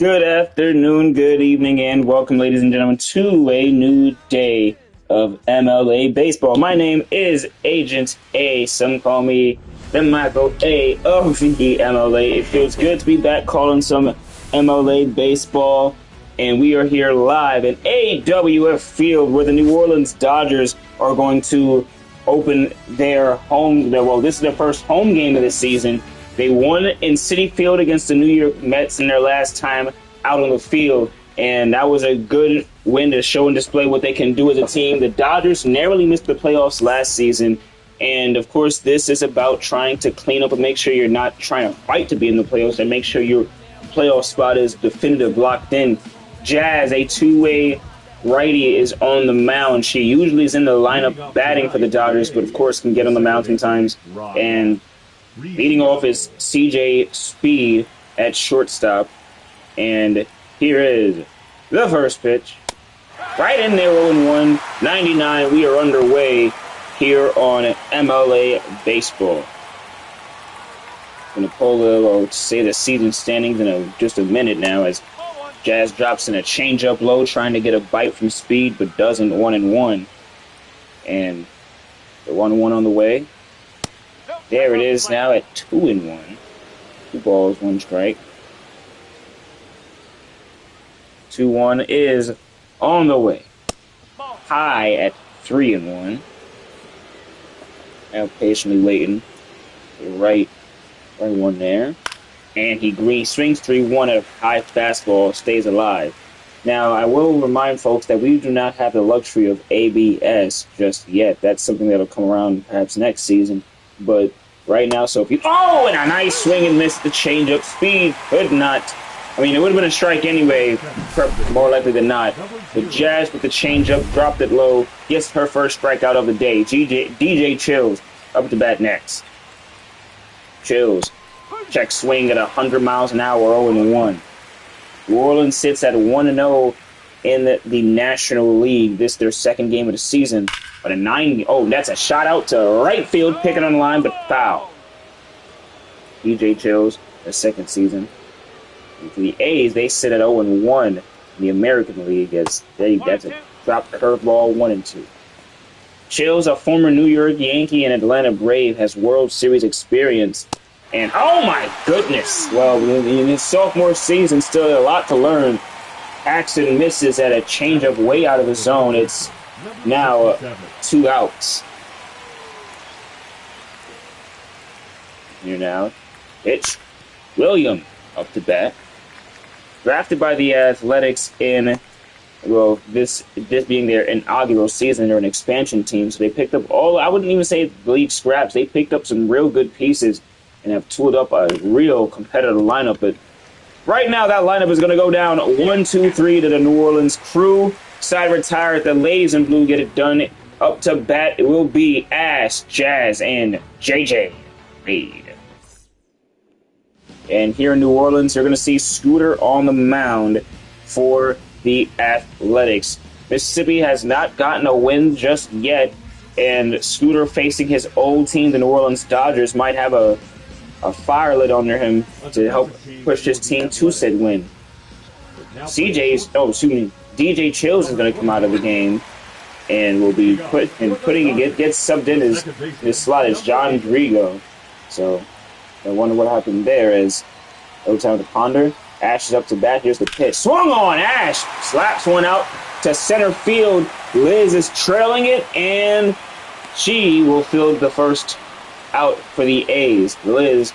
Good afternoon, good evening, and welcome, ladies and gentlemen, to a new day of MLA Baseball. My name is Agent A. Some call me the Michael A. of the MLA. It feels good to be back calling some MLA Baseball, and we are here live in AWF Field, where the New Orleans Dodgers are going to open their home. Well, this is their first home game of the season. They won in Citi Field against the New York Mets in their last time out on the field, and that was a good win to show and display what they can do as a team. The Dodgers narrowly missed the playoffs last season, and of course this is about trying to clean up and make sure you're not trying to fight to be in the playoffs and make sure your playoff spot is definitive, locked in. Jazz, a two-way righty, is on the mound. She usually is in the lineup batting for the Dodgers, but of course can get on the mound sometimes. And leading off is CJ Speed at shortstop. And here is the first pitch. Right in there, 0-1, 99. We are underway here on MLA Baseball. Going to pull the season standings in just a minute now as Jazz drops in a changeup low, trying to get a bite from Speed, but doesn't. 1-1. And the 1-1 on the way. There it is now at 2-1. 2 balls, 1 strike. 2-1 is on the way. High at 3-1. Now patiently waiting. Right one there. And he swings 3-1 at a high fastball, stays alive. Now, I will remind folks that we do not have the luxury of ABS just yet. That's something that'll come around perhaps next season. But right now, and a nice swing and miss the changeup. Speed could not. I mean, it would have been a strike anyway, more likely than not. The Jazz with the changeup dropped it low. Gets her first strikeout of the day. DJ Chills up to bat next. Chills. Check swing at 100 miles an hour, 0-1. New Orleans sits at 1-0 in the National League. This is their second game of the season. But that's a shot out to right field, picking on the line, but foul. DJ Chills, their second season. And for the A's, they sit at 0-1 in the American League. That's a drop curveball, 1-2. Chills, a former New York Yankee and Atlanta Brave, has World Series experience. And oh my goodness! Well, in his sophomore season, still a lot to learn. Paxton misses at a changeup way out of the zone. It's now 2 outs. Here now, pitch. William up to bat. Drafted by the Athletics in, this being their inaugural season, they're an expansion team, so they picked up I wouldn't even say league scraps. They picked up some real good pieces and have tooled up a real competitive lineup. But right now, that lineup is going to go down 1-2-3 to the New Orleans Crew. Side retired. The ladies in blue get it done. Up to bat, it will be Ash, Jazz, and JJ Reed. And here in New Orleans, you're going to see Scooter on the mound for the Athletics. Mississippi has not gotten a win just yet, and Scooter, facing his old team, the New Orleans Dodgers, might have a fire lit under him to help push his team to said win. DJ Chills is going to come out of the game and will be gets subbed in his slot as John Drigo. So I wonder what happened there as no time to ponder. Ash is up to bat. Here's the pitch. Swung on. Ash slaps one out to center field. Liz is trailing it, and she will field the first out for the A's. Liz,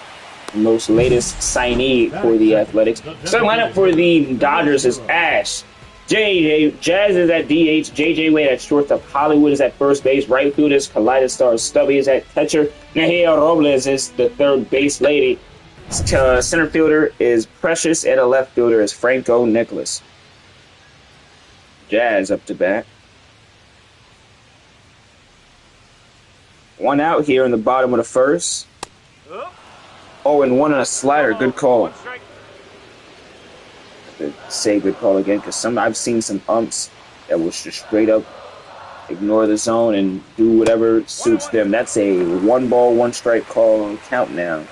the most latest signee for the Athletics. Starting lineup for the Dodgers is Ash. Jazz is at DH. JJ Wade at shortstop. Hollywood is at first base. Right field is Kaleidostar. Stubby is at catcher. Nahia Robles is the third base lady. Center fielder is Precious, and a left fielder is Franco Nicholas. Jazz up to bat. 1 out here in the bottom of the first. 0-1 on a slider. Good call. Say good call again, because I've seen some umps that will just straight up ignore the zone and do whatever suits them. That's a 1 ball, 1 strike call on count now.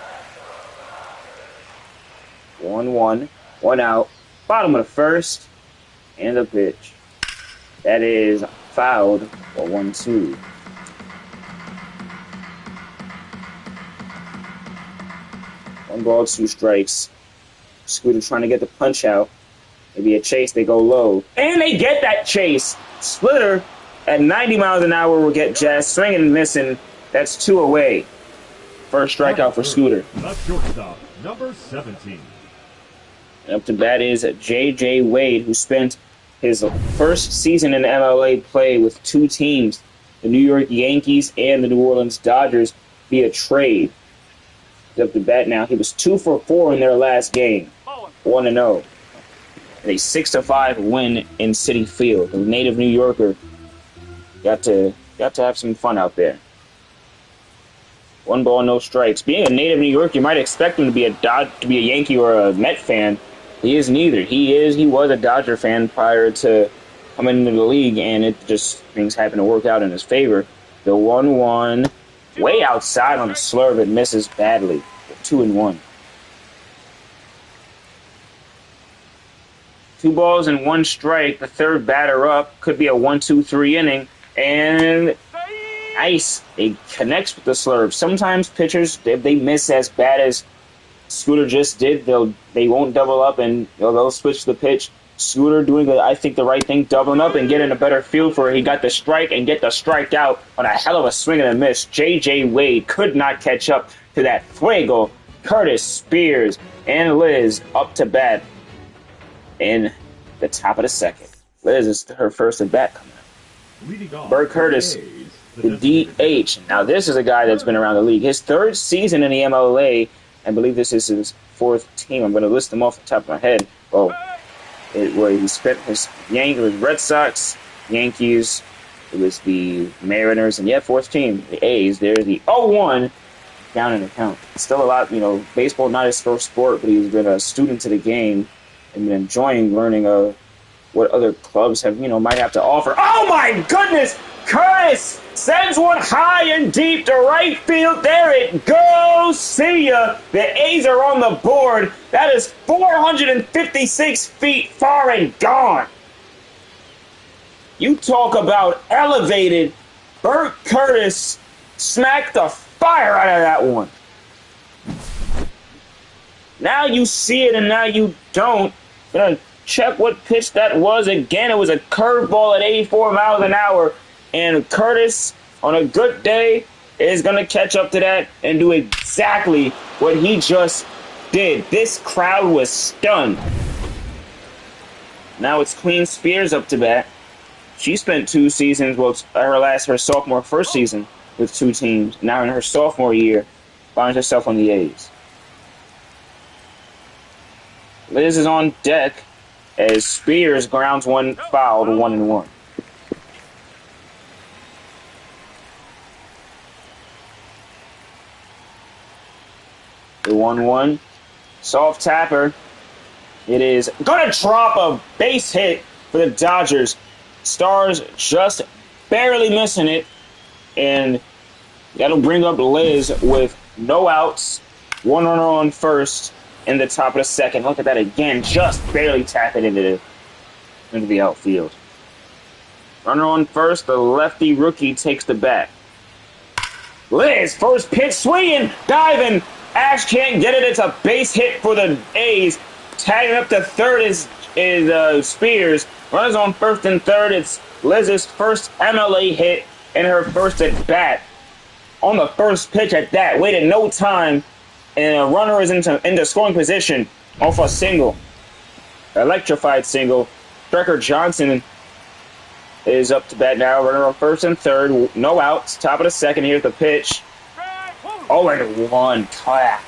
1-1, 1 out. Bottom of the first. And the pitch. That is fouled for 1-2. One ball, two strikes. Scooter trying to get the punch out. Maybe a chase, they go low. And they get that chase. Splitter at 90 miles an hour will get Jazz swinging and missing. That's 2 away. First strikeout for Scooter. The shortstop, number 17. And up to bat is J.J. Wade, who spent his first season in MLA play with 2 teams, the New York Yankees and the New Orleans Dodgers, via trade. He's up to bat now. He was 2 for 4 in their last game, 1-0. And a 6-5 win in Citi Field. The native New Yorker got to have some fun out there. 1 ball, no strikes. Being a native New Yorker, you might expect him to be a Yankee or a Met fan. He is neither. He was a Dodger fan prior to coming into the league, and it just things happen to work out in his favor. The 1-1 way outside on a slurve, it misses badly. 2-1. 2 balls and 1 strike. The third batter up. Could be a 1-2-3 inning. And nice. It connects with the slurve. Sometimes pitchers, if they miss as bad as Scooter just did, they won't double up and they'll switch the pitch. Scooter doing, I think, the right thing, doubling up and getting a better feel for it. He got the strike and get the strike out on a hell of a swing and a miss. J.J. Wade could not catch up to that fuego. Curtis, Spears, and Liz up to bat in the top of the second. Liz is her first at bat coming up. Bert Curtis, the DH. Now, this is a guy that's been around the league. His 3rd season in the MLA. I believe this is his 4th team. I'm going to list them off the top of my head. Where he spent his Red Sox, Yankees, it was the Mariners, and 4th team, the A's. They're the 0-1 down in the count. Still a lot, baseball not his first sport, but he's been a student to the game and been enjoying learning what other clubs have, might have to offer. Oh my goodness! Curtis sends one high and deep to right field. There it goes. See ya. The A's are on the board. That is 456 feet far and gone. You talk about elevated. Bert Curtis smacked the fire out of that one. Now you see it and now you don't. Gonna check what pitch that was. Again, it was a curveball at 84 miles an hour. And Curtis, on a good day, is going to catch up to that and do exactly what he just did. This crowd was stunned. Now it's Queen Spears up to bat. She spent 2 seasons, her sophomore first season with 2 teams. Now in her sophomore year, finds herself on the A's. Liz is on deck as Spears grounds one foul to 1-1. The 1-1. Soft tapper. It is going to drop a base hit for the Dodgers. Stars just barely missing it. And that'll bring up Liz with no outs. 1 runner on first in the top of the second. Look at that again. Just barely tap it into the outfield. Runner on first. The lefty rookie takes the bat. Liz, first pitch, swinging, diving. Ash can't get it. It's a base hit for the A's. Tagging up to third is Spears. Runners on first and third. It's Liz's first MLA hit and her first at bat. On the first pitch at that. Waited no time. And a runner is into scoring position off a single. Electrified single. Strecker Johnson is up to bat now. Runner on first and third. No outs. Top of the second. Here's the pitch. 0-1 clap.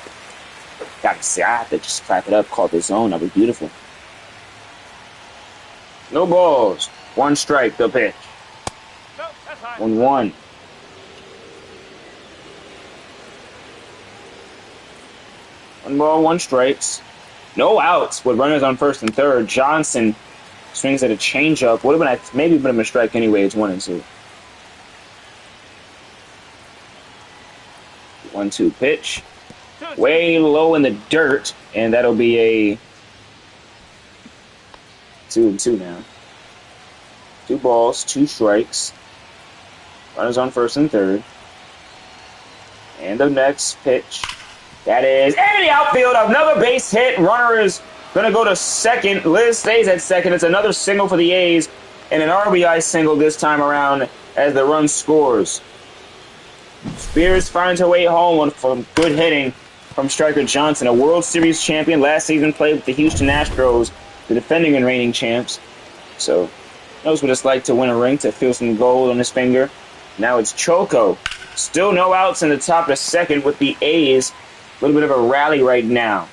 Gotta say, I have to just clap it up. Call the zone. That'll be beautiful. No balls. 1 strike. The pitch. 1-1. One ball, 1 strikes. No outs with runners on first and third. Johnson swings at a changeup. Would have been maybe been a strike anyway. It's 1-2. 1-2 pitch. Way low in the dirt, and that'll be a 2-2 now. 2 balls, 2 strikes. Runners on first and third. And the next pitch. That is in the outfield. Another base hit. Runner is going to go to second. Liz stays at second. It's another single for the A's. And an RBI single this time around as the run scores. Spears finds her way home from good hitting from striker Johnson, a World Series champion. Last season played with the Houston Astros, the defending and reigning champs. So, knows what it's like to win a ring, to feel some gold on his finger. Now it's Choco. Still no outs in the top of the second with the A's. A little bit of a rally right now.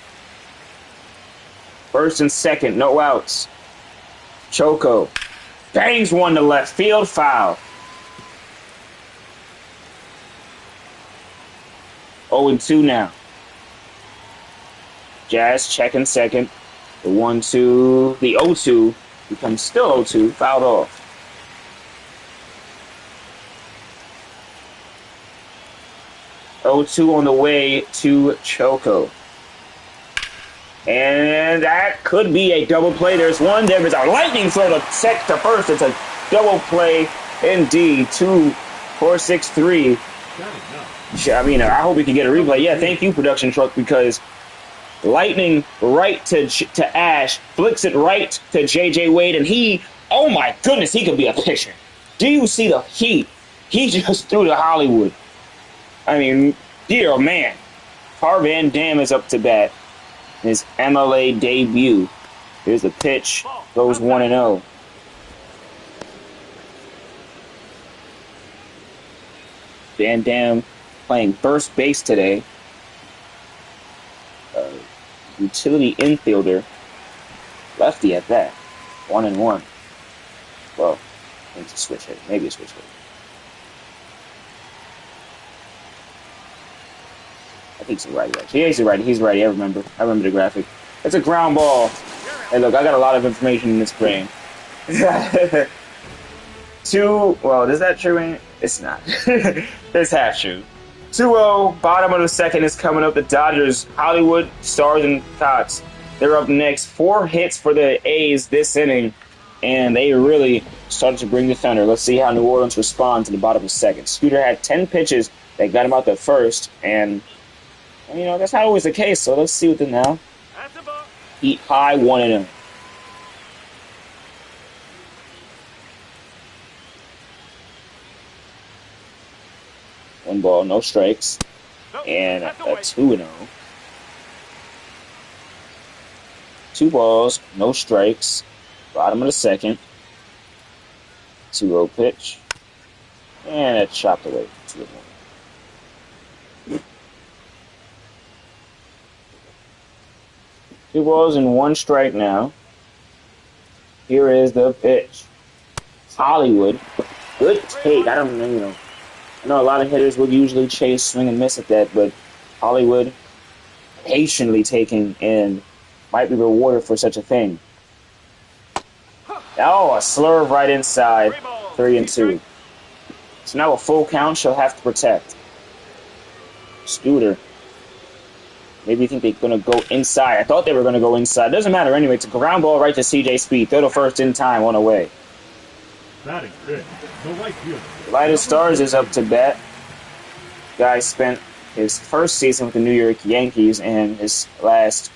First and second, no outs. Choco bangs one to left field, foul. 0-2 now. Jazz checking second. The 1-2, the 0-2 becomes still 0-2, fouled off. Oh-2 on the way to Choco. And that could be a double play. There's one. There is a lightning throw to first. It's a double play indeed. 2-4-6-3. I mean, I hope we can get a replay. Yeah, thank you, production truck, because lightning right to Ash, flicks it right to J.J. Wade, and he, oh my goodness, he could be a pitcher. Do you see the heat? He just threw to Hollywood. I mean, dear man. Car Van Dam is up to bat. His MLA debut. Here's the pitch. Goes 1-0. Van Dam playing first base today. Utility infielder. Lefty at that. 1-1. Well, I think it's a switch hit. Maybe a switch hit. I think he's a righty, actually. Yeah, he's a righty. He's righty. I remember the graphic. It's a ground ball. Hey, look, I got a lot of information in this brain. Well, is that true? It's not. It's half true. 2-0, bottom of the second is coming up. The Dodgers, Hollywood, Stars, and Cox. They're up next. 4 hits for the A's this inning, and they really started to bring the thunder. Let's see how New Orleans responds in the bottom of the second. Scooter had 10 pitches that got him out the first, and you know, that's not always the case, so let's see what they now. Heat high, 1-0. One ball, no strikes. And a 2-0. 2 balls, no strikes. Bottom of the second. 2-0 pitch. And it chopped away. 2-1. 2 balls and 1 strike now. Here is the pitch. Hollywood. Good take. I don't know, you know. I know a lot of hitters would usually chase, swing, and miss at that, but Hollywood patiently taking and might be rewarded for such a thing. Oh, a slurve right inside. 3-2. So now a full count she'll have to protect. Scooter. Maybe you think they're going to go inside. I thought they were going to go inside. Doesn't matter anyway. It's a ground ball right to CJ Speed. Throw the first in time, on the way. Batting fifth, the right fielder. Light of Stars is up to bat. Guy spent his first season with the New York Yankees and his last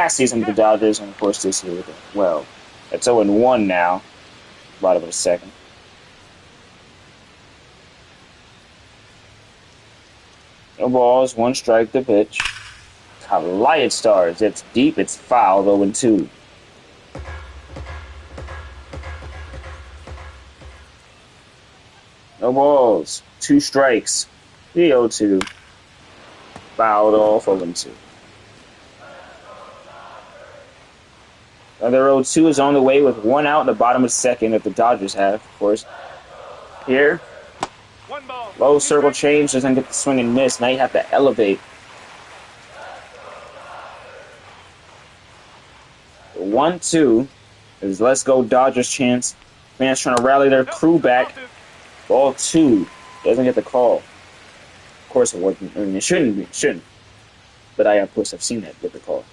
season with the Dodgers, and of course this year with them. Well, it's 0-1 now. Bottom of the second. No balls, 1 strike to pitch. Light Stars. It's deep, it's foul, 0-2. No balls, 2 strikes. 3-0-2. Fouled off, 0-2. Another 0-2 is on the way with 1 out in the bottom of the second that the Dodgers have, of course. Here. Low circle change, doesn't get the swing and miss. Now you have to elevate. 1-2 is let's go Dodgers chance. Fans trying to rally their crew back. Ball 2 doesn't get the call. Of course it wasn't. I mean, it shouldn't be. It shouldn't. But I, of course, have seen that get the call.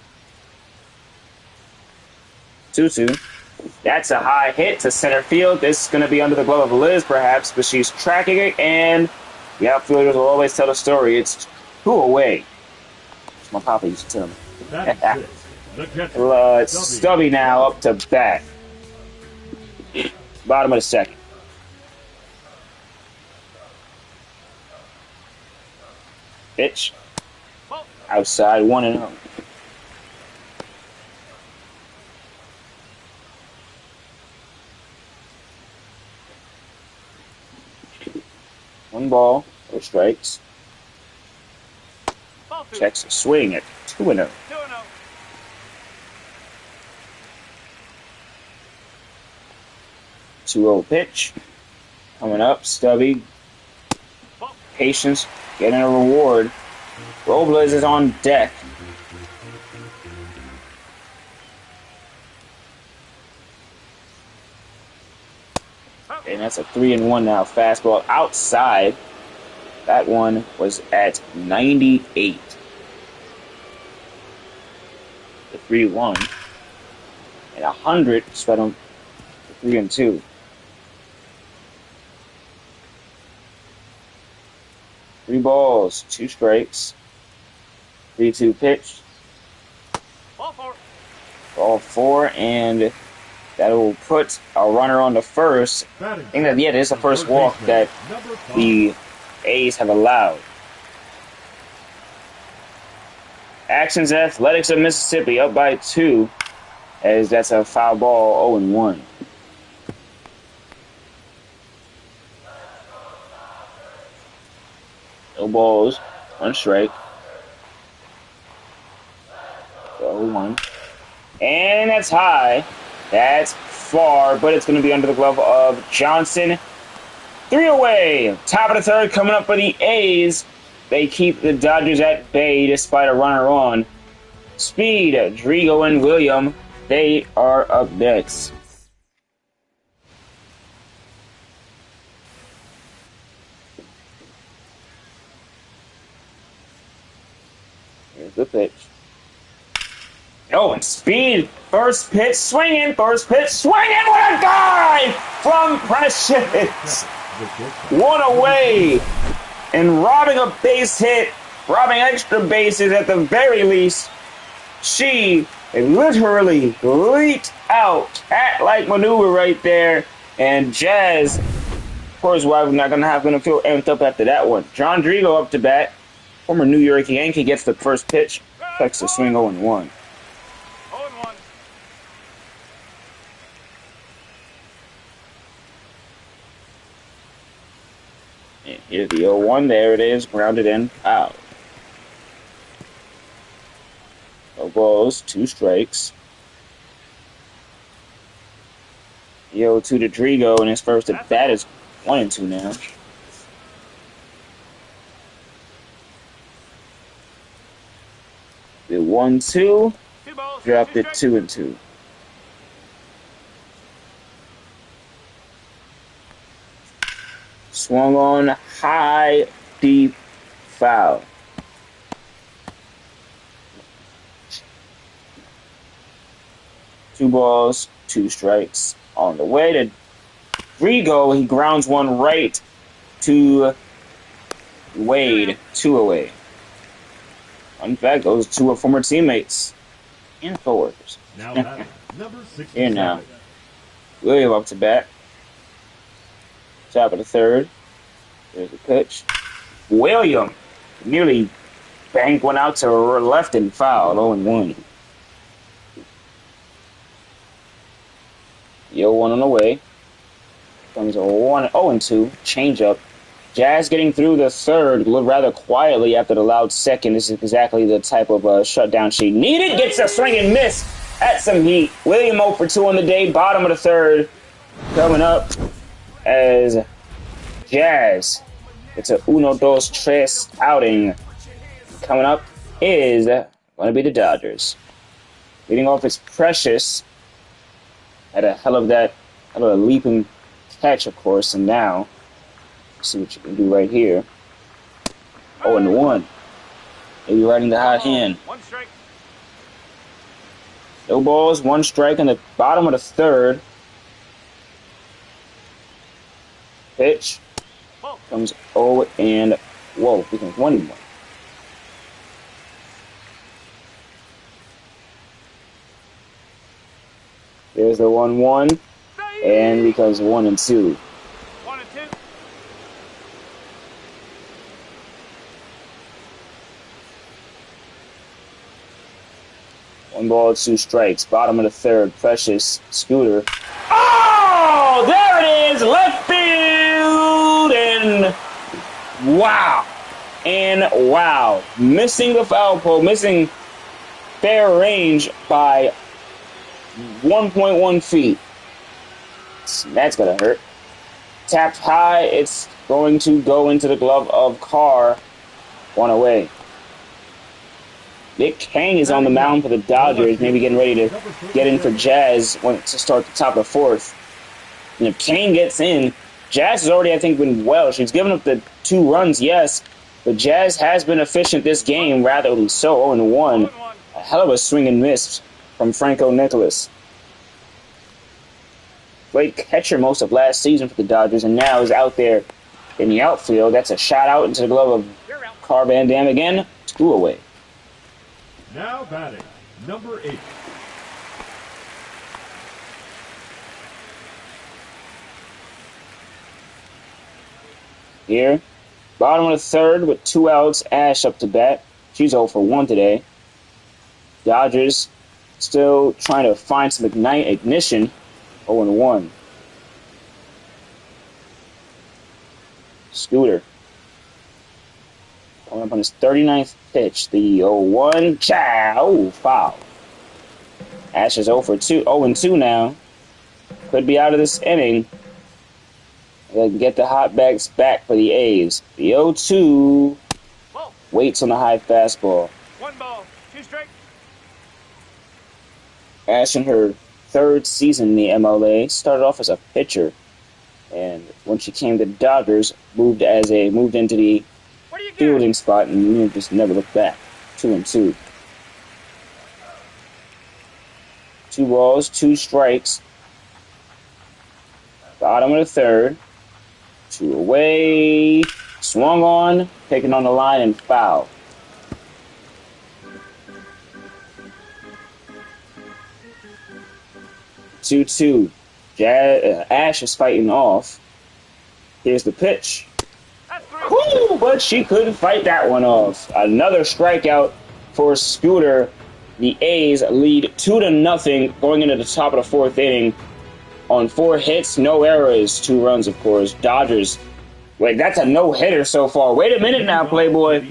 2-2. That's a high hit to center field. This is going to be under the glove of Liz, perhaps, but she's tracking it, and the outfielders will always tell the story. It's 2 away. My papa used to tell me. Batting sixth, the catcher, Stubby now up to bat. Bottom of the second. Pitch. Outside, 1-0. One ball, no strikes. Checks a swing at 2-0. 2-0 pitch. Coming up, Stubby. Patience, getting a reward. Robles is on deck. And that's a 3-1 now. Fastball outside. That one was at 98. The 3-1. And 100 spread him to 3-2. Three balls, 2 strikes. 3-2 pitch. Ball 4, and that will put a runner on the first. I think that, yeah, this is the first walk that the A's have allowed. Actions Athletics of Mississippi up by 2, as that's a foul ball, 0-1. No balls, 1 strike. 0-1. And that's high. That's far, but it's going to be under the glove of Johnson. 3 away. Top of the third coming up for the A's. They keep the Dodgers at bay despite a runner on. Speed, Drigo, and William, they are up next. Here's the pitch. Oh, and Speed, first pitch swinging, what a dive from Precious. 1 away, and robbing a base hit, robbing extra bases at the very least. She literally leaped out, cat-like maneuver right there, and Jazz, poor his wife, not gonna feel amped up after that one. John Drigo up to bat, former New York Yankee, gets the first pitch, checks the swing 0-1. And here's the 0-1. There it is. Grounded in. Out. No balls. 2 strikes. The 0-2 to Drigo, and his first at bat is 1-2 now. The 1-2. Dropped it 2-2. Swung on high, deep, foul. Two balls, 2 strikes. On the way to Drigo, he grounds one right to Wade, 2 away. In fact, those 2 are former teammates and coworkers. Now number 67. Here now. William up to bat. Top of the third. There's a pitch. William nearly banked one out to left and foul. 0-1. The 0-1 on the way. Comes a 0-2. Change up. Jazz getting through the third rather quietly after the loud second. This is exactly the type of shutdown she needed. Gets a swing and miss at some heat. William 0 for 2 on the day. Bottom of the third. Coming up as Jazz. It's a 1-2-3 outing. Coming up is going to be the Dodgers. Leading off is Precious. Had a hell of a leaping catch, of course, and now see what you can do right here. 0-1. Maybe riding the hot hand. 1 strike. No balls, one strike in the bottom of the third. Pitch comes 0 and whoa, becomes 1-1. There's the 1-1 and becomes 1-2. 1-2. One ball, two strikes. Bottom of the third. Precious Scooter. Oh, there it is. Left field and wow. And wow. Missing the foul pole. Missing fair range by 1.1 feet. That's going to hurt. Tapped high. It's going to go into the glove of Carr. One away. Nick Kang is on the mound for the Dodgers, maybe getting ready to get in for Jazz to start the top of the fourth. And if Kang gets in, Jazz has already, I think, been well. She's given up the 2 runs, yes, but Jazz has been efficient this game, rather so, 0-1. A hell of a swing and miss from Franco Nicholas. Played catcher most of last season for the Dodgers, and now is out there in the outfield. That's a shot out into the glove of Carr Van Dam again. 2 away. Now batting, number 8. Here, bottom of the third with 2 outs. Ash up to bat. She's 0 for 1 today. Dodgers still trying to find some ignition. 0-1. Scooter. Coming up on his 39th pitch. The 0-1. Chow. Foul. Ash is 0 for 2. 0-2 now. Could be out of this inning. They can get the hot bags back for the A's. The 0-2 waits on the high fastball. 1 ball, 2 strikes. Ash in her 3rd season in the MLA started off as a pitcher, and when she came to the Dodgers, moved into the fielding spot and just never looked back. 2-2. 2 balls, 2 strikes. Bottom of the third. 2 away. Swung on, taken on the line and foul. 2-2. Ash is fighting off. Here's the pitch. Woo, but she couldn't fight that one off. Another strikeout for Scooter. The A's lead 2-0 going into the top of the 4th inning. On 4 hits, no errors, 2 runs, of course. Dodgers. Wait, that's a no-hitter so far. Wait a minute now, Playboy.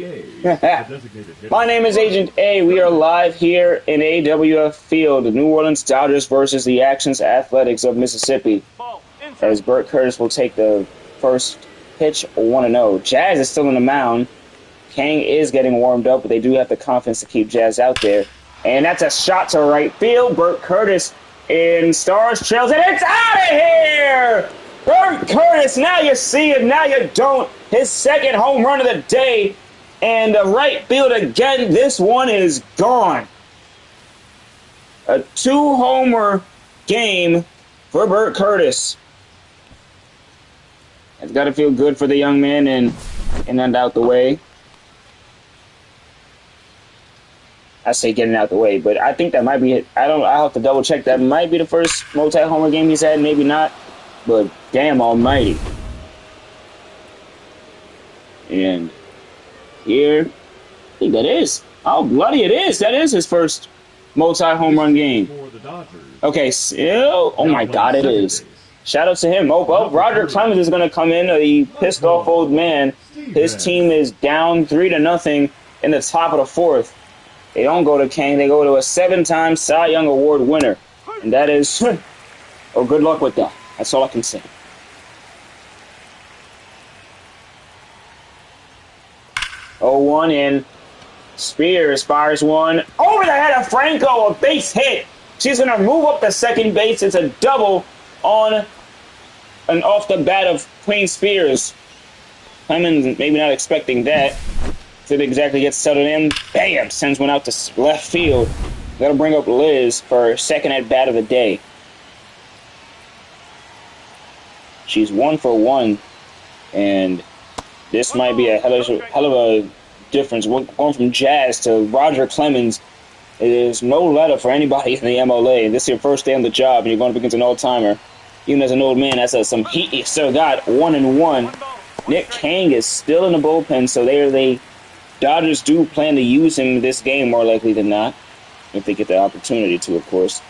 My name is Agent A. We are live here in AWF Field. The New Orleans Dodgers versus the Actions Athletics of Mississippi. As Burt Curtis will take the first pitch 1-0. Jazz is still on the mound. Kang is getting warmed up, but they do have the confidence to keep Jazz out there. And that's a shot to right field. Burt Curtis in Stars trails, and it's out of here! Burt Curtis, now you see it, now you don't. His 2nd home run of the day, and the right field again. This one is gone. A 2-homer game for Burt Curtis. It's got to feel good for the young man and that out the way. I say getting out the way, but I think that might be it. I'll have to double check. That might be the first multi-homer game he's had, maybe not. But damn almighty. And here, I think that is. Oh, bloody it is. That is his first multi-home run game. Okay, so, oh my God, it is. Shout out to him. Oh, well, Roger Clemens is going to come in, the pissed off old man. His team is down 3-0 in the top of the 4th. They don't go to Kang. They go to a 7-time Cy Young Award winner. And that is, oh, good luck with that. That's all I can say. Oh, 1 and Spears fires one over the head of Franco, a base hit. She's going to move up to second base. It's a double on and off the bat of Queen Spears. Clemens maybe not expecting that. Didn't exactly get settled in. Bam! Sends one out to left field. Gonna bring up Liz for her second at bat of the day. She's 1 for 1, and this might be a hell of a difference. We're going from Jazz to Roger Clemens. There's no letter for anybody in the MLA. This is your first day on the job, and you're going up against an old-timer. Even as an old man, that's some heat you still got. 1-1. Nick Kang is still in the bullpen, so the Dodgers do plan to use him this game more likely than not, if they get the opportunity to, of course.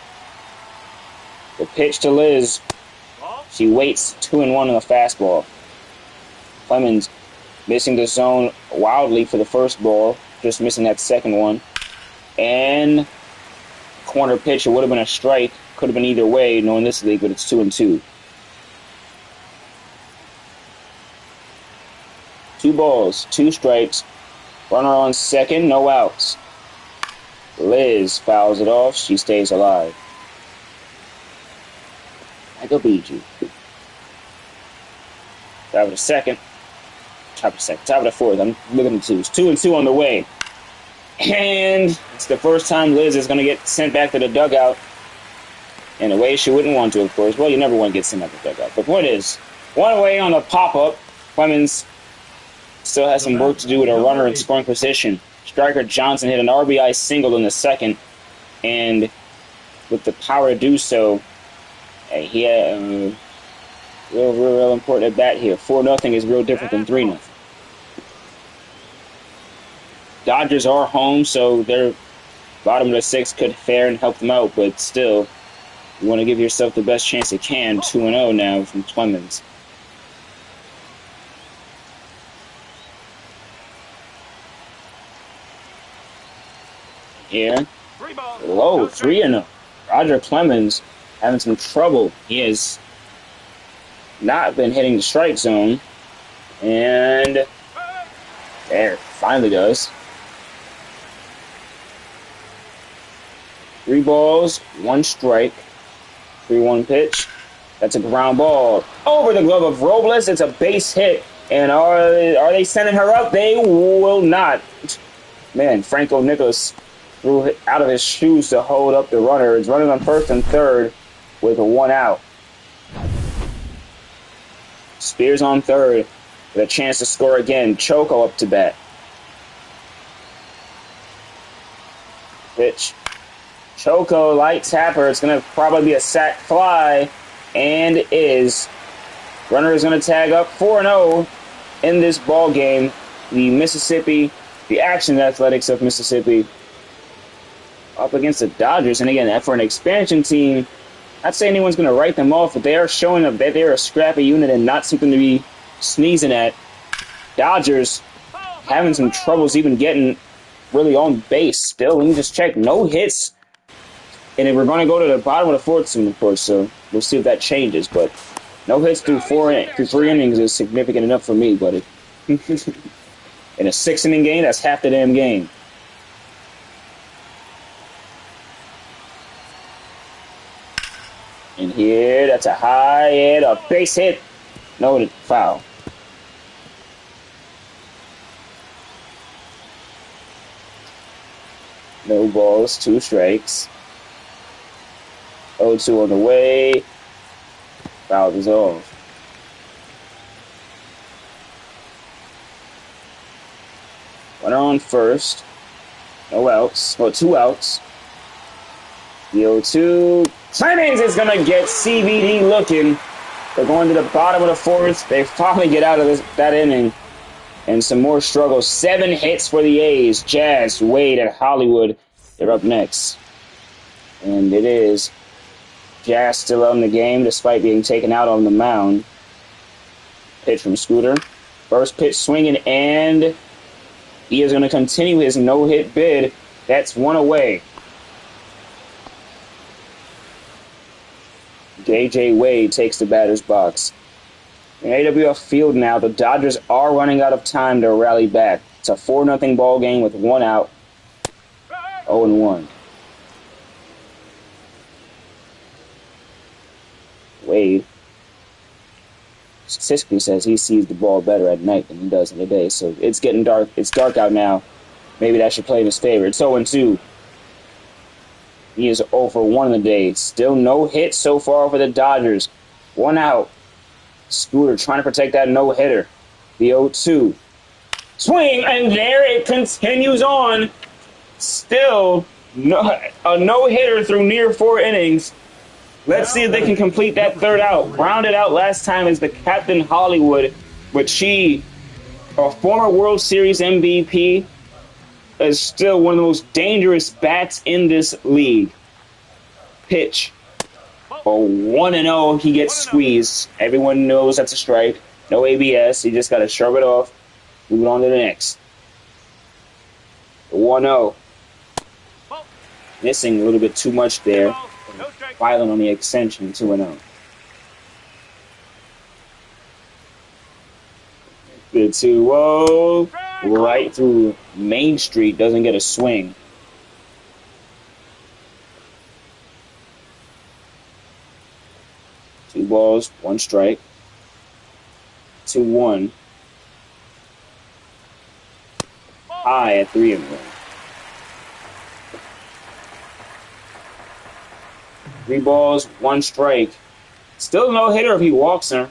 The pitch to Liz. She waits 2-1 on the fastball. Clemens missing the zone wildly for the first ball, just missing that second one. And corner pitch, it would have been a strike. Could have been either way, knowing this league, but it's 2-2. 2 balls, 2 strikes. Runner on second, no outs. Liz fouls it off. She stays alive. I go beat you. Top of the second. Top of the fourth. I'm looking at the twos. 2-2 on the way. And it's the first time Liz is going to get sent back to the dugout. In a way she wouldn't want to, of course. Well, you never want to get sent back to the dugout. But the point is, 1 away on the pop-up. Clemens still has some work to do with a runner in scoring position. Striker Johnson hit an RBI single in the second. And with the power to do so, he had a real important at bat here. 4-0 is real different than 3-0. Dodgers are home, so their bottom of the 6th could fare and help them out, but still, you want to give yourself the best chance you can. 2-0 now from Clemens. Here. Low, 3-0. Roger Clemens having some trouble. He has not been hitting the strike zone. And there, finally does. 3 balls, 1 strike. 3-1 pitch. That's a ground ball. Over the glove of Robles. It's a base hit. And are they sending her up? They will not. Man, Franco Nicholas threw it out of his shoes to hold up the runner. It's running on first and third with a 1 out. Spears on third with a chance to score again. Choco up to bat. Pitch. Choco, light tapper. It's going to probably be a sac fly, and is. Runner is going to tag up 4-0 in this ball game. The Action Athletics of Mississippi up against the Dodgers. And again, for an expansion team, not saying anyone's going to write them off, but they are showing that they're a scrappy unit and not something to be sneezing at. Dodgers having some troubles even getting really on base still. Let me just check. No hits. And we're going to go to the bottom of the 4th soon, of course, so we'll see if that changes. But no hits through 3 innings is significant enough for me, buddy. In a 6-inning game, that's half the damn game. And here, that's a high hit, a base hit. No, foul. No balls, 2 strikes. 0-2 on the way. Foul is off. Runner on first. No outs. Well, 2 outs. The 0-2. Clemens is going to get CBD looking. They're going to the bottom of the 4th. They finally get out of that inning. And some more struggles. 7 hits for the A's. Jazz, Wade, and Hollywood. They're up next. And it is Jazz still on the game despite being taken out on the mound. Pitch from Scooter. First pitch swinging, and he is going to continue his no-hit bid. That's 1 away. J.J. Wade takes the batter's box. In AWF Field now, the Dodgers are running out of time to rally back. It's a 4-0 ball game with 1 out. 0-1. Wade statistically says he sees the ball better at night than he does in the day, so it's getting dark. It's dark out now. Maybe that should play in his favor. It's 0-2. He is 0 for 1 in the day. Still no hits so far for the Dodgers. 1 out. Scooter trying to protect that no-hitter. The 0-2. Swing, and there it continues on. Still a no-hitter through near 4 innings. Let's see if they can complete that third out. Grounded out last time is the Captain Hollywood, but she, a former World Series MVP, is still one of the most dangerous bats in this league. Pitch. A 1-0, he gets squeezed. Everyone knows that's a strike. No ABS. He just got to shove it off. Move it on to the next. 1-0. Missing a little bit too much there. Violent on the extension, 2-0. Good 2-0. Right through Main Street. Doesn't get a swing. Two balls, 1 strike. 2-1. High at 3-1. 3 balls, 1 strike. Still no hitter if he walks her.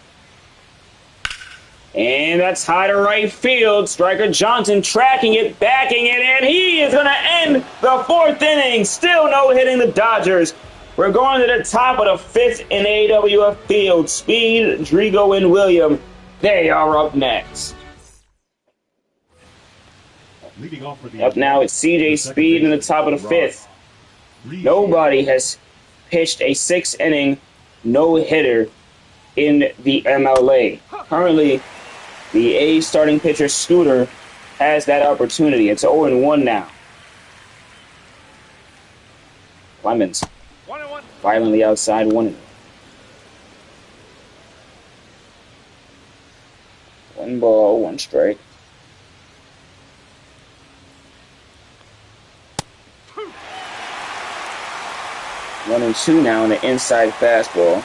And that's high to right field. Striker Johnson tracking it, backing it, and he is going to end the 4th inning. Still no hitting the Dodgers. We're going to the top of the 5th in AWF field. Speed, Drigo, and William, they are up next. Up now it's CJ Speed in the top of the 5th. Nobody has pitched a 6-inning no-hitter in the MLA. Currently, the A's starting pitcher Scooter has that opportunity. It's 0-1 now. Clemens violently outside, 1-0. 1 ball, 1 strike. One and 2 now in the inside fastball.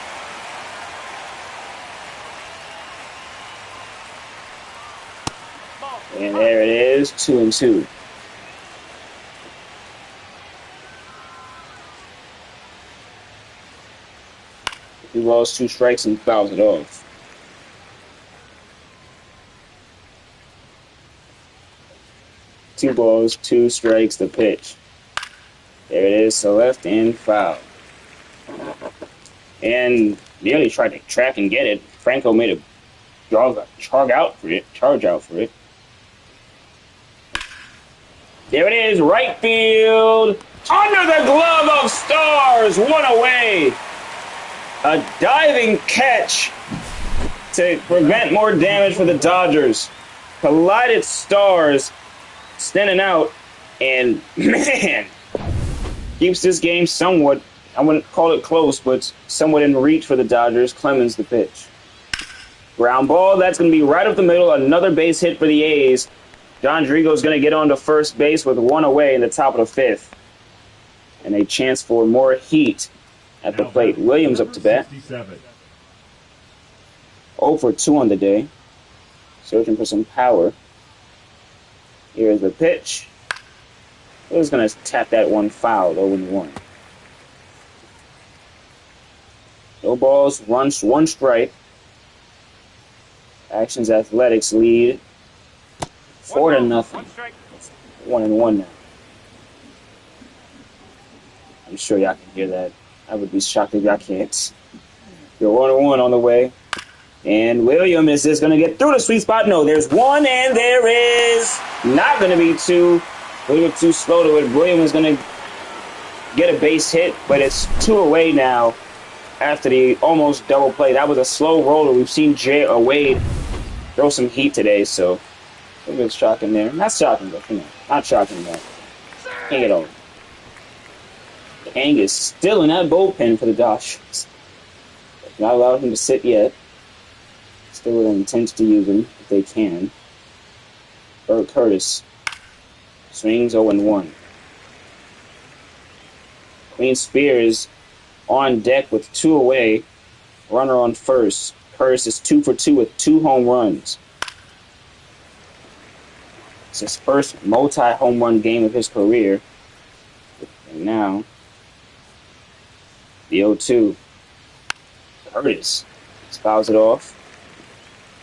And there it is, 2-2. He balls, 2 strikes, and fouls it off. Two balls, 2 strikes, the pitch. There it is, to left and foul. And nearly tried to track and get it. Franco made a charge out for it. There it is, right field. Under the glove of Stars, 1 away. A diving catch to prevent more damage for the Dodgers. Collided Stars, standing out, and man, keeps this game somewhat, I wouldn't call it close, but somewhat in reach for the Dodgers. Clemens the pitch. Ground ball, that's going to be right up the middle. Another base hit for the A's. John Drigo's going to get on to first base with 1 away in the top of the 5th. And a chance for more heat at the plate. Williams up to bat. 0 for 2 on the day. Searching for some power. Here's the pitch. He's going to tap that one foul, 0-1. No balls, runs, 1 strike. Actions Athletics lead 4-0. 1-1 now. I'm sure y'all can hear that. I would be shocked if y'all can't. You're 1-1 on the way. And William, is this going to get through the sweet spot? No, there's 1, and there is not going to be 2. A little bit too slow to it. William is going to get a base hit, but it's 2 away now after the almost double play. That was a slow roller. We've seen Wade throw some heat today, so a little bit shocking there. Not shocking, but come on. Not shocking, though. Can't get over. Angus still in that bullpen for the Dodgers. Not allowed him to sit yet. Still with intent to use him if they can. Bert Curtis swings 0-1. Queen Spears on deck with 2 away. Runner on first. Curtis is 2 for 2 with 2 home runs. It's his first multi-home run game of his career. And now, The 0-2. Curtis fouls it off.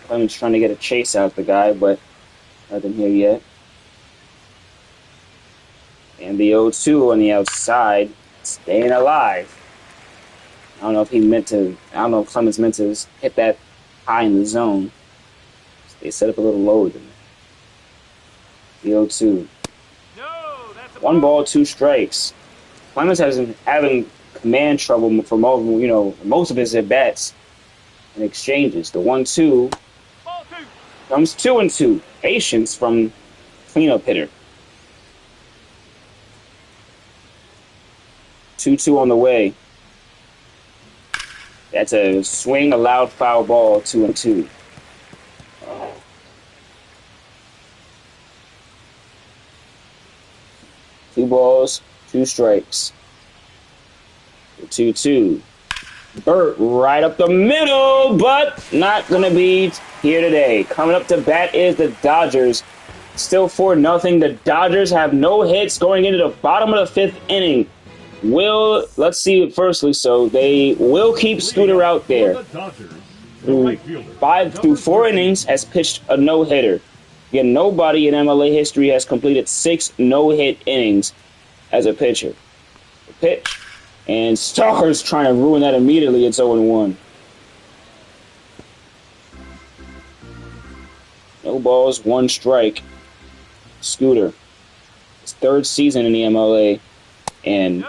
Clemens trying to get a chase out the guy, but nothing here yet. And the 0-2 on the outside, staying alive. I don't know if Clemens meant to hit that high in the zone. So they set up a little low there. The 0-2. No, that's a 1 ball, 2 strikes. Clemens has been having command trouble for most of his at-bats and exchanges. The 1-2 ball 2. comes 2-2. Patience from cleanup hitter. 2-2 on the way. That's a swing, allowed foul ball, 2-2. 2 balls, 2 strikes. 2-2. Burt right up the middle, but not going to be here today. Coming up to bat is the Dodgers. Still 4-0. The Dodgers have no hits going into the bottom of the 5th inning. Let's see firstly, so they will keep Scooter out there. Through 4 innings, has pitched a no-hitter. Again, nobody in MLA history has completed 6 no-hit innings as a pitcher. The pitch, and Stars trying to ruin that immediately. It's 0-1. No balls, 1 strike. Scooter. His 3rd season in the MLA, and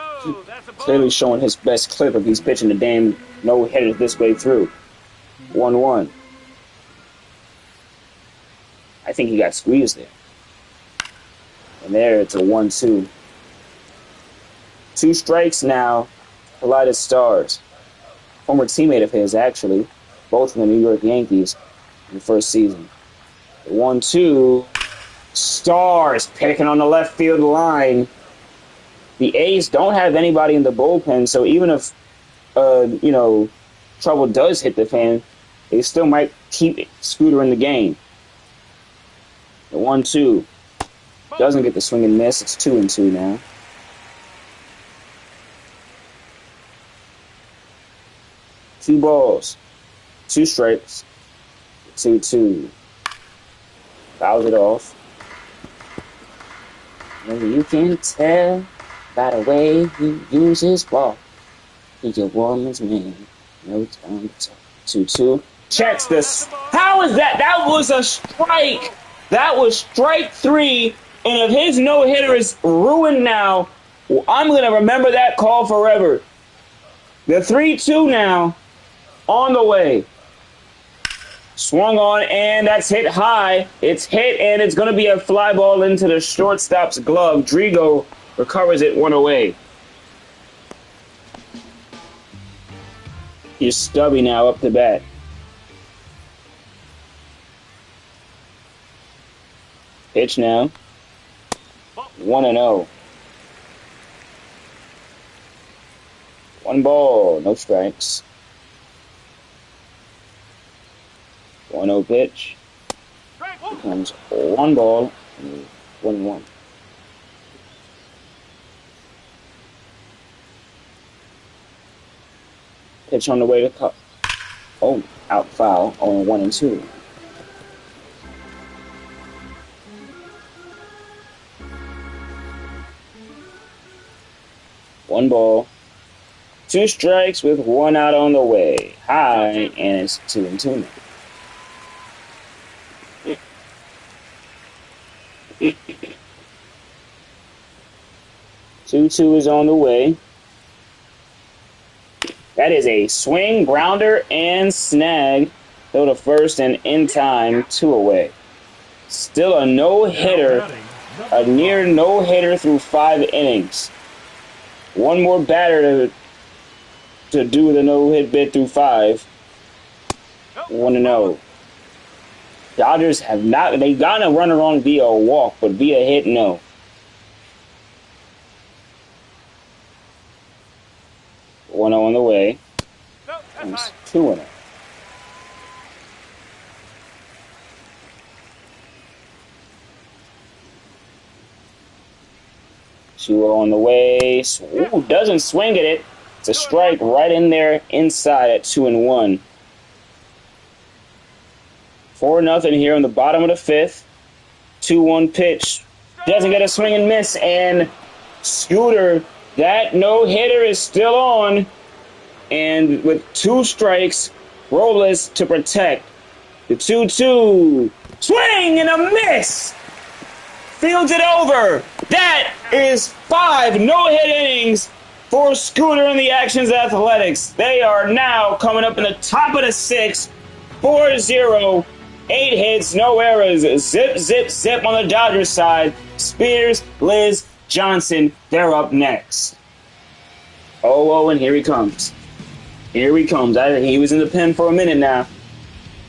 clearly showing his best clip if he's pitching the damn no-hitters this way through. 1-1. I think he got squeezed there. And there it's a 1-2. 2 strikes now. Collided Stars. Former teammate of his, actually. Both from the New York Yankees in the 1st season. The 1-2. Stars picking on the left field line. The A's don't have anybody in the bullpen, so even if, trouble does hit the fan, they still might keep Scooter in the game. The 1-2 doesn't get the swing and miss. It's 2-2 now. Two balls, 2 strikes, 2-2. Fouls it off. And you can tell by the way he uses ball. He's a woman's man. No time to talk. 2-2. Checks this. How is that? That was a strike. That was strike 3. And if his no-hitter is ruined now, I'm going to remember that call forever. The 3-2 now on the way. Swung on, and that's hit high. It's hit, and it's going to be a fly ball into the shortstop's glove. Drigo recovers it 1 away. Here's Stubby now up to bat. Pitch now. 1-0. 1 ball, no strikes. 1-0 pitch. Becomes 1 ball and 1-1. Pitch on the way to cut. Oh, out foul. Only 1-2. One ball. 2 strikes with 1 out on the way. High, and it's 2-2 now. 2-2 is on the way. That is a swing, grounder, and snag. Throw to first and in time, 2 away. Still a no-hitter, a near no-hitter through 5 innings. 1 more batter to do the no-hit bid through 5. 1-0. Dodgers have not, they got a runner on via a walk, but via hit, no. One on the way. And 2-0. Two on the way. Ooh, doesn't swing at it. It's a strike right in there inside at 2-1. 4-0 here on the bottom of the fifth. 2-1 pitch. Doesn't get a swing and miss, and Scooter, that no-hitter is still on. And with 2 strikes, Robles to protect. The 2-2. Swing and a miss! Fields it over. That is 5 no-hit innings for Scooter and the Actions Athletics. They are now coming up in the top of the 6th. 4-0. 8 hits, no errors. Zip, zip, zip on the Dodgers side. Spears, Liz, Johnson, they're up next. Oh, and here he comes. Here he comes. He was in the pen for a minute now.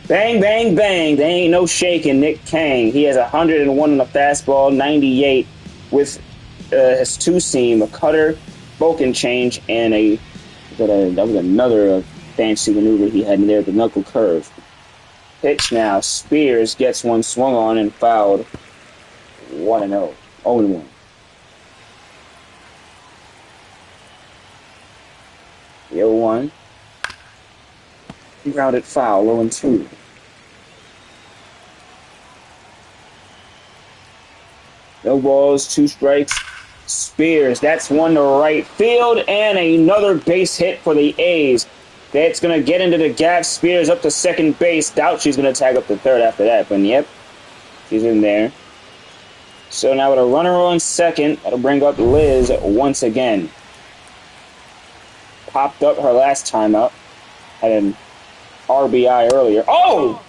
Bang, bang, bang. There ain't no shaking Nick Kang. He has 101 on the fastball, 98 with his two-seam, a cutter, broken change, and that was another fancy maneuver he had in there, the knuckle curve. Pitch now. Spears gets one swung on and fouled. 1-0. 0-1. The 0-1. Grounded foul. 0-2. No balls, 2 strikes. Spears, that's one to right field, and another base hit for the A's. That's going to get into the gap. Spears up to second base. Doubt she's going to tag up to third after that, but yep, she's in there. So now with a runner on second, that'll bring up Liz once again. Popped up her last time up. Had an RBI earlier. Oh,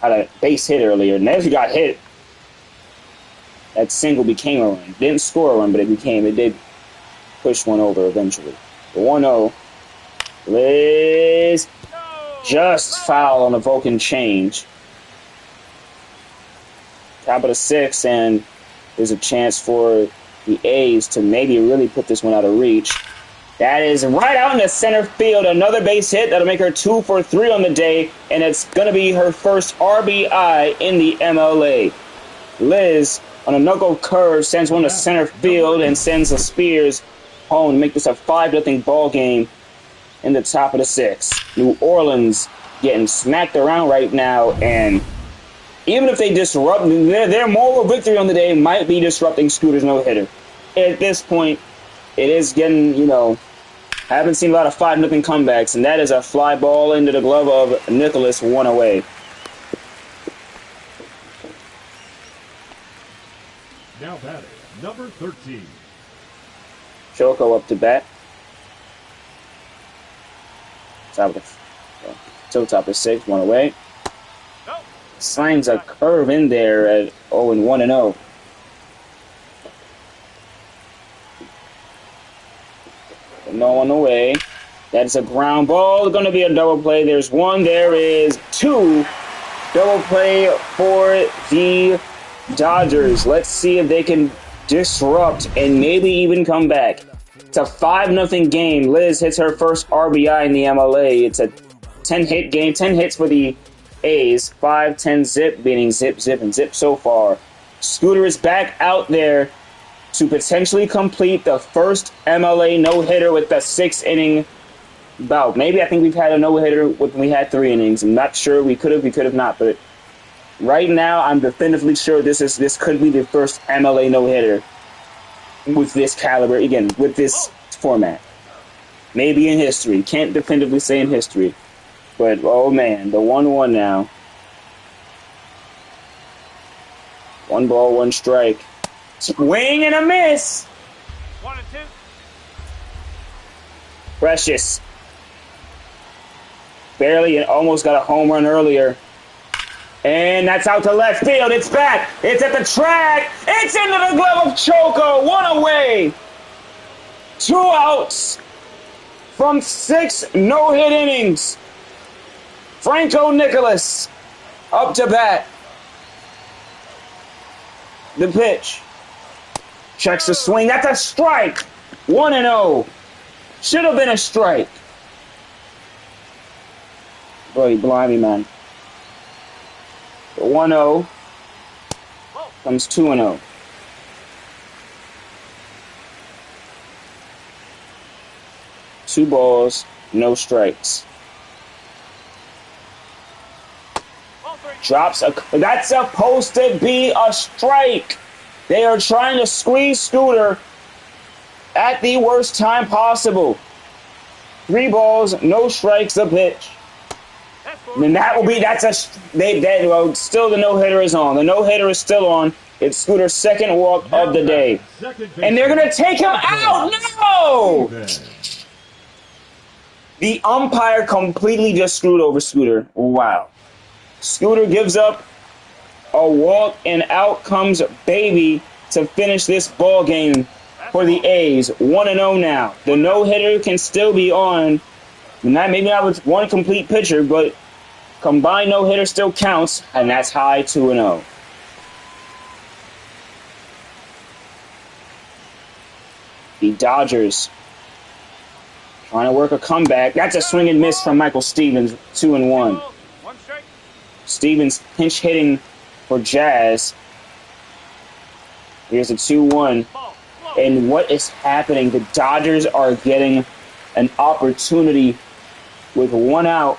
had a base hit earlier. Now she got hit. That single became a run. Didn't score a run, but it did push one over eventually. The 1-0. Liz just foul on a Vulcan change. Top of the 6th, and there's a chance for the A's to maybe really put this one out of reach. That is right out into center field. Another base hit. That'll make her 2 for 3 on the day, and it's going to be her first RBI in the MLA. Liz, on a knuckle curve, sends one to center field and sends the Spears home to make this a 5-0 ball game in the top of the 6th. New Orleans getting smacked around right now, and even if they disrupt, their moral victory on the day might be disrupting Scooter's no-hitter. At this point, it is getting, I haven't seen a lot of 5-0 comebacks, and that is a fly ball into the glove of Nicholas, 1 away. Now batting, number 13. Choco up to bat. Top of the 6, 1 away. Slams a curve in there at 0-1-0. No one away. That's a ground ball. Going to be a double play. There's 1. There is 2. Double play for the Dodgers. Let's see if they can disrupt and maybe even come back. It's a 5-0 game. Liz hits her first RBI in the MLA. It's a 10-hit game. 10 hits for the A's. 5-10 zip, meaning zip, zip, and zip so far. Scooter is back out there to potentially complete the first MLA no-hitter with the 6-inning bout. Maybe I think we've had a no-hitter when we had 3 innings. I'm not sure. We could have not, but right now I'm definitively sure this could be the first MLA no-hitter with this caliber, again, with this format. Maybe in history. Can't definitively say in history. But, oh man, the 1-1 now. 1 ball, 1 strike. Swing and a miss! 1-2. Precious. Barely and almost got a home run earlier. And that's out to left field. It's back. It's at the track. It's into the glove of Choco. 1 away. 2 outs from 6 no-hit innings. Franco Nicholas up to bat. The pitch. Checks the swing. That's a strike. 1-0. Should have been a strike. Boy, blimey, man. The 1-0 comes 2-0. 2 balls, no strikes. Ball 3. Drops a. That's supposed to be a strike. They are trying to squeeze Scooter at the worst time possible. 3 balls, no strikes, the pitch. That's ball. And that will be, well, still the no-hitter is on. The no-hitter is still on. It's Scooter's second walk of the day. And they're going to take him out. No! The umpire completely just screwed over Scooter. Wow. Scooter gives up a walk, and out comes Baby to finish this ball game for the A's. 1-0 now. The no-hitter can still be on. Maybe not with one complete pitcher, but combined no-hitter still counts, and that's high 2-0. The Dodgers trying to work a comeback. That's a swing and miss from Michael Stevens, 2-1. Ball. 1 strike. Stevens pinch hitting for Jazz. Here's a 2-1. Ball. Low. And what is happening? The Dodgers are getting an opportunity with 1 out.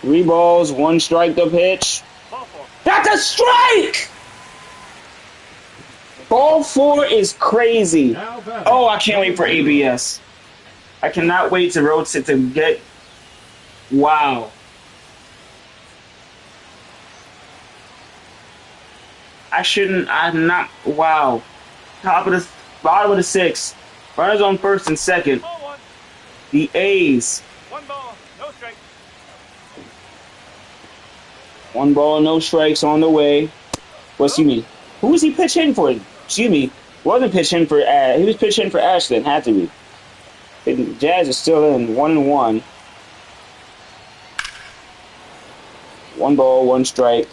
3 balls, 1 strike to pitch. Ball 4. That's a strike! Ball 4 is crazy. Oh, I can't wait for ABS. I cannot wait to rotate to get. Wow. I'm not. Wow. Bottom of the 6th. Runners on first and second. Ball 1. The A's. 1 ball. No strike. 1 ball, no strikes on the way. What's you mean? Who was he pitching for? Excuse me. Wasn't pitching for. He was pitching for Ashton. Had to be. And Jazz is still in 1-1. 1 ball, 1 strike.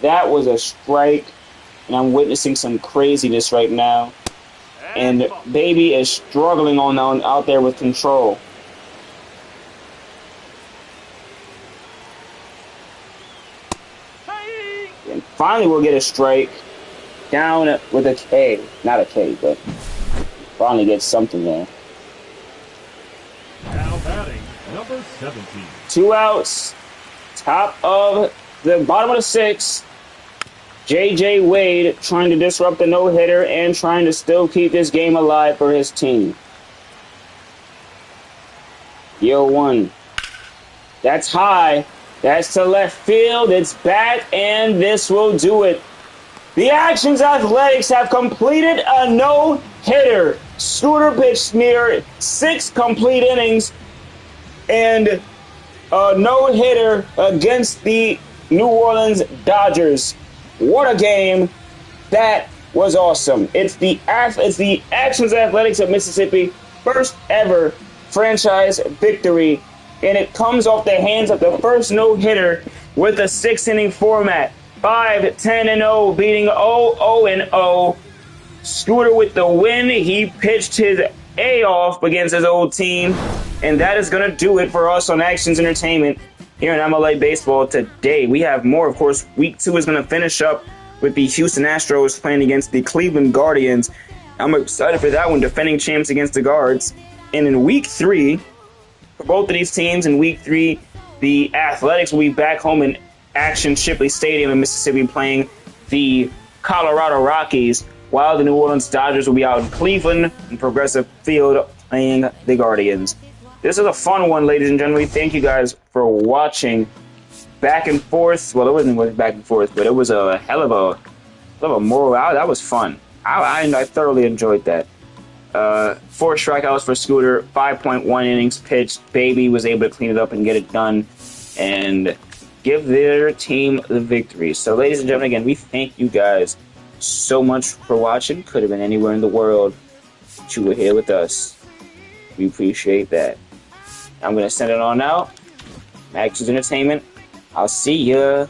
That was a strike, and I'm witnessing some craziness right now. And ball. Baby is struggling on out there with control. Hey. And finally, we'll get a strike down with a K. Not a K, but finally get something there. Now batting, number 17. 2 outs. Top of the bottom of the 6th. J.J. Wade trying to disrupt the no-hitter and trying to still keep this game alive for his team. 0-1. That's high. That's to left field. It's back, and this will do it. The Actions Athletics have completed a no-hitter. Scooter pitched near 6 complete innings and a no-hitter against the New Orleans Dodgers. What a game. That was awesome. It's the Actions Athletics of Mississippi first ever franchise victory, and it comes off the hands of the first no-hitter with a 6-inning format. 5-10-0, beating 0-0-0. Scooter with the win. He pitched his A off against his old team, and that is going to do it for us on Actions Entertainment here in MLA Baseball today. We have more, of course. Week 2 is going to finish up with the Houston Astros playing against the Cleveland Guardians. I'm excited for that one, defending champs against the Guards. And in Week 3, for both of these teams, in Week 3, the Athletics will be back home in Action Shipley Stadium in Mississippi playing the Colorado Rockies, while the New Orleans Dodgers will be out in Cleveland in Progressive Field playing the Guardians. This is a fun one, ladies and gentlemen. Thank you guys for watching. Back and forth. Well, it wasn't back and forth, but it was a hell of a moral out. That was fun. I thoroughly enjoyed that. 4 strikeouts for Scooter, 5.1 innings pitched. Baby was able to clean it up and get it done and give their team the victory. So, ladies and gentlemen, again, we thank you guys so much for watching. Could have been anywhere in the world, but you were here with us. We appreciate that. I'm going to send it on out. Actions Entertainment. I'll see ya.